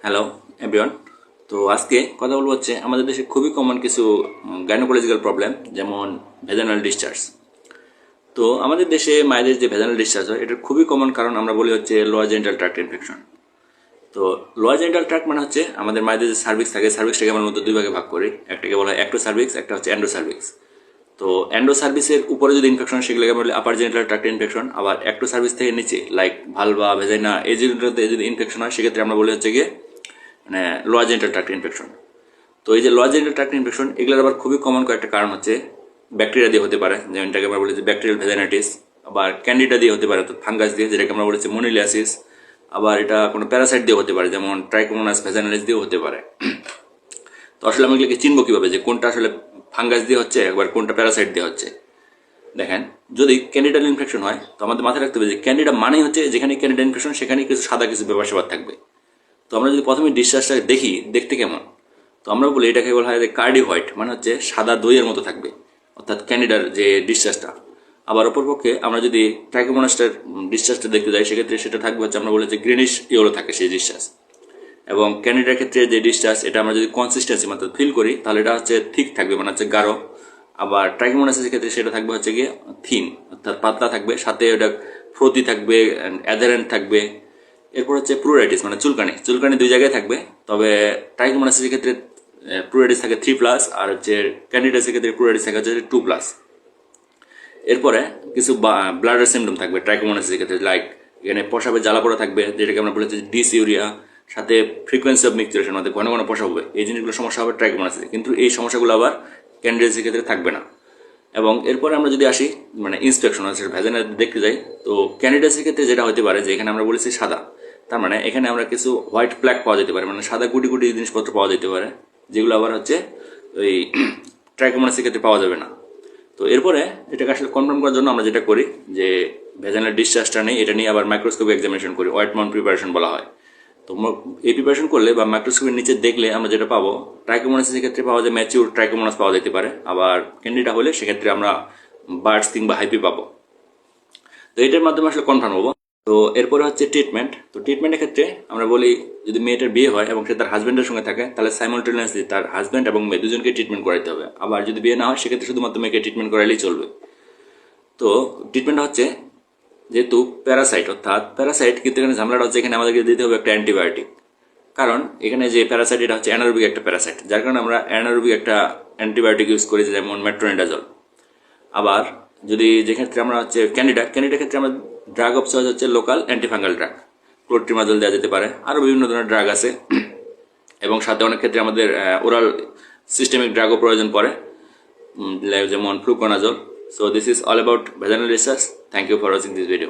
Hello everyone. তো আজকে কথা বলবো হচ্ছে আমাদের দেশে খুবই কমন কিছু গাইনোকোলজিক্যাল প্রবলেম, যেমন ভেজানাল ডিসচার্জ। তো আমাদের দেশে মায়েদের যে ভেজানাল ডিসচার্জ হয় এটার খুবই কমন কারণ আমরা বলি হচ্ছে লোয়ার জেনিটাল ট্র্যাক্ট ইনফেকশন। তো লোয়ার জেনিটাল ট্র্যাক্ট মানে হচ্ছে আমাদের মায়েদের যে সার্ভিক্স থাকে, সার্ভিক্সটাকে আমরা মধ্যে দুই ভাগে ভাগ করি। একটাকে বলা হয় অ্যাক্টো সার্ভিক্স, একটা হচ্ছে অ্যান্ডো সার্ভিক্স। তো অ্যান্ডো সার্ভিসের উপরে যদি ইনফেকশন সেগুলোকে আমরা বলি আপার জেনিটাল ট্র্যাক্ট ইনফেকশন। আবার অ্যাক্টো সার্ভিস থেকে নিচে লাইক ভালভা, ভেজাইনা এই জিনিসগুলোতে যদি ইনফেকশন হয় সেক্ষেত্রে আমরা বলি হচ্ছে গিয়ে মানে লোয়ার জেনিটাল ট্র্যাক্ট ইনফেকশন। তো এই যে লোয়ার জেনিটাল ট্র্যাক্ট ইনফেকশন এগুলোর আবার খুবই কমন কয়েকটা কারণ হচ্ছে ব্যাকটেরিয়া দিয়ে হতে পারে, যেমনটাকে আমরা বলি যে ব্যাকটেরিয়াল ভেজাইনাইটিস। আবার ক্যান্ডিডা দিয়ে হতে পারে, অর্থাৎ ফাঙ্গাস দিয়ে, যেটাকে আমরা বলেছি মোনিলিয়াসিস। আবার এটা কোনো প্যারাসাইট দিয়ে হতে পারে, যেমন ট্রাইকোমোনাস ভেজাইনালিস দিয়েও হতে পারে। তো আসলে আমি এগুলোকে চিনবো কিভাবে যে কোনটা আসলে ফাঙ্গাস দিয়ে হচ্ছে একবার কোনটা প্যারাসাইট দিয়ে হচ্ছে? দেখেন, যদি ক্যান্ডিডাল ইনফেকশন হয় তো আমাদের মাথায় রাখতে হবে যে ক্যান্ডিডা মানে হচ্ছে যেখানে ক্যান্ডিডা ইনফেকশন সেখানে কিছু সাদা কিছু ব্যাপার স্যাপার থাকবে। তো আমরা যদি প্রথমে ডিসচার্জটা দেখি দেখতে কেমন, তো আমরা বলি এটাকে বলা হয় যে কার্ডি হোয়াইট, মানে হচ্ছে সাদা দইয়ের মতো থাকবে, অর্থাৎ ক্যান্ডিডার যে ডিসচার্জটা। আবার অপরপক্ষে আমরা যদি ট্রাইকোমোনাসটার ডিসচার্জটা দেখতে যাই সেক্ষেত্রে সেটা থাকবে হচ্ছে আমরা বলি যে গ্রিনিশ ইয়েলো থাকে সেই ডিসচার্জ। এবং ক্যান্ডিডার ক্ষেত্রে যে ডিসচার্জ এটা আমরা যদি কনসিস্টেন্সি মতো ফিল করি তাহলে এটা হচ্ছে থিক থাকবে, মানে হচ্ছে গাঢ়। আবার ট্রাইকোমোনাসের ক্ষেত্রে সেটা থাকবে হচ্ছে গিয়ে থিন, অর্থাৎ পাতলা থাকবে, সাথে ওটা ফ্রোতি থাকবে, অ্যাডারেন্ট থাকবে। এরপর হচ্ছে প্লুরাইটিস, মানে চুলকানি, চুলকানি দুই জায়গায় থাকবে। তবে ট্রাইকোমোনাসের ক্ষেত্রে প্লুরাইটিস থাকে 3+, আর হচ্ছে ক্যান্ডিডাসের ক্ষেত্রে প্লুরাইটিস থাকে হচ্ছে 2+। এরপরে কিছু ব্লাডার সিমটম থাকবে ট্রাইকোমোনাসের ক্ষেত্রে, লাইক এখানে পশাবে জ্বালা পোড়া থাকবে, যেটাকে আমরা বলেছি ডিসইউরিয়া, সাথে ফ্রিকোয়েন্সি অফ মিক্সচারেশন, আমাদের ঘন ঘন পশা হবে। এই জিনিসগুলো সমস্যা হবে ট্রাইকোমোনাসে, কিন্তু এই সমস্যাগুলো আবার ক্যান্ডিডাসের ক্ষেত্রে থাকবে না। এবং এরপরে আমরা যদি আসি মানে ইন্সপেকশন আছে ভেজানা দেখতে যাই, তো ক্যান্ডিডাসের ক্ষেত্রে যেটা হতে পারে যে এখানে আমরা বলেছি সাদা, তার মানে এখানে আমরা কিছু হোয়াইট প্ল্যাক পাওয়া যেতে পারে, মানে সাদা গুটি গুটি জিনিসপত্র পাওয়া যেতে পারে, যেগুলো আবার হচ্ছে ওই ট্রাইকোমোনাসের ক্ষেত্রে পাওয়া যাবে না। তো এরপরে এটাকে আসলে কনফার্ম করার জন্য আমরা যেটা করি যে ভেজানাল ডিসচার্জটা নেই, এটা নিয়ে আবার মাইক্রোস্কোপি এক্সামিনেশন করি, হোয়াইট মাউন্ট প্রিপারেশন বলা হয়। তো এই প্রিপারেশন করলে বা মাইক্রোস্কোপের নিচে দেখলে আমরা যেটা পাবো, ট্রাইকোমোনাসের ক্ষেত্রে পাওয়া যায় ম্যাচিউর ট্রাইকোমোনাস পাওয়া যেতে পারে, আবার ক্যান্ডিডা হলে সেক্ষেত্রে আমরা বার্ড স্টিং বা হাইপি পাবো। তো এটার মাধ্যমে আসলে কনফার্ম হবো। তো এরপরে হচ্ছে ট্রিটমেন্ট। তো ট্রিটমেন্টের ক্ষেত্রে আমরা বলি যদি মেয়েটার বিয়ে হয় এবং সে তার হাজব্যান্ডের সঙ্গে থাকে তাহলে সাইমultaneously তার হাজব্যান্ড এবং মেয়ে দুজনকে ট্রিটমেন্ট করাইতে হবে। আবার যদি বিয়ে না হয় সেক্ষেত্রে শুধুমাত্র মেয়েকে ট্রিটমেন্ট করাইলেই চলবে। তো ট্রিটমেন্ট হচ্ছে যেহেতু প্যারাসাইট, অর্থাৎ প্যারাসাইট, কিন্তু এখানে ঝামেলাটা হচ্ছে এখানে আমাদেরকে দিতে হবে একটা অ্যান্টিবায়োটিক। কারণ এখানে যে প্যারাসাইট এটা হচ্ছে অ্যানারোবিক একটা প্যারাসাইট, যার কারণে আমরা অ্যানারোবিক একটা অ্যান্টিবায়োটিক ইউজ করি, যেমন মেট্রোনিডাজল। আবার যদি যেক্ষেত্রে আমরা হচ্ছে ক্যান্ডিডার ক্ষেত্রে আমরা ড্রাগ অফ চয়েস হচ্ছে লোকাল অ্যান্টিফাঙ্গাল ড্রাগ, ক্লোট্রিমাজল দেওয়া যেতে পারে, আরও বিভিন্ন ধরনের ড্রাগ আছে। এবং সাথে অনেক ক্ষেত্রে আমাদের ওরাল সিস্টেমিক ড্রাগও প্রয়োজন পড়ে, যেমন fluconazole. So this is all about vaginal discharge. Thank you for watching this video.